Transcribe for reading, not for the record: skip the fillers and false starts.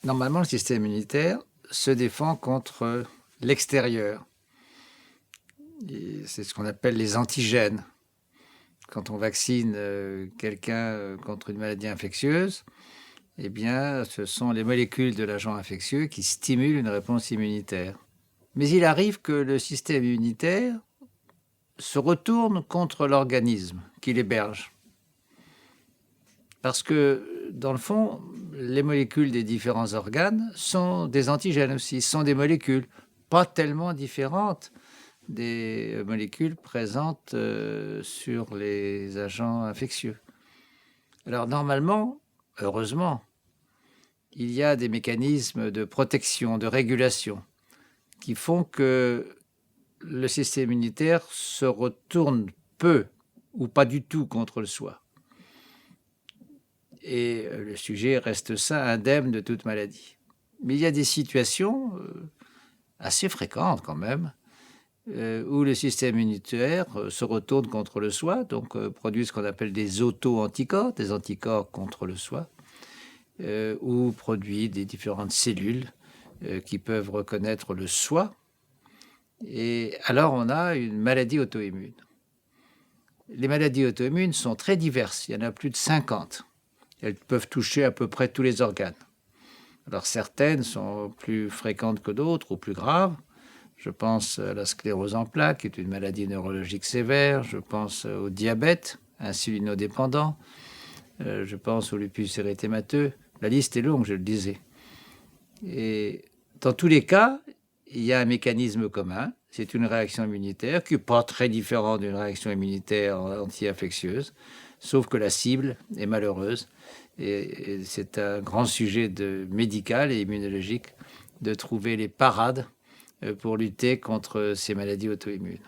Normalement, le système immunitaire se défend contre l'extérieur. C'est ce qu'on appelle les antigènes. Quand on vaccine quelqu'un contre une maladie infectieuse, eh bien, ce sont les molécules de l'agent infectieux qui stimulent une réponse immunitaire. Mais il arrive que le système immunitaire se retourne contre l'organisme qui l'héberge. Parce que, dans le fond, les molécules des différents organes sont des antigènes aussi, sont des molécules pas tellement différentes des molécules présentes sur les agents infectieux. Alors normalement, heureusement, il y a des mécanismes de protection, de régulation, qui font que le système immunitaire se retourne peu ou pas du tout contre le soi. Et le sujet reste sain, indemne de toute maladie. Mais il y a des situations assez fréquentes quand même, où le système immunitaire se retourne contre le soi, donc produit ce qu'on appelle des auto-anticorps, des anticorps contre le soi, ou produit des différentes cellules qui peuvent reconnaître le soi. Et alors on a une maladie auto-immune. Les maladies auto-immunes sont très diverses, il y en a plus de 50. Elles peuvent toucher à peu près tous les organes. Alors certaines sont plus fréquentes que d'autres ou plus graves. Je pense à la sclérose en plaques, qui est une maladie neurologique sévère. Je pense au diabète insulinodépendant. Je pense au lupus érythémateux. La liste est longue, je le disais. Et dans tous les cas, il y a un mécanisme commun. C'est une réaction immunitaire qui n'est pas très différente d'une réaction immunitaire anti-infectieuse, sauf que la cible est malheureuse. Et c'est un grand sujet médical et immunologique de trouver les parades pour lutter contre ces maladies auto-immunes.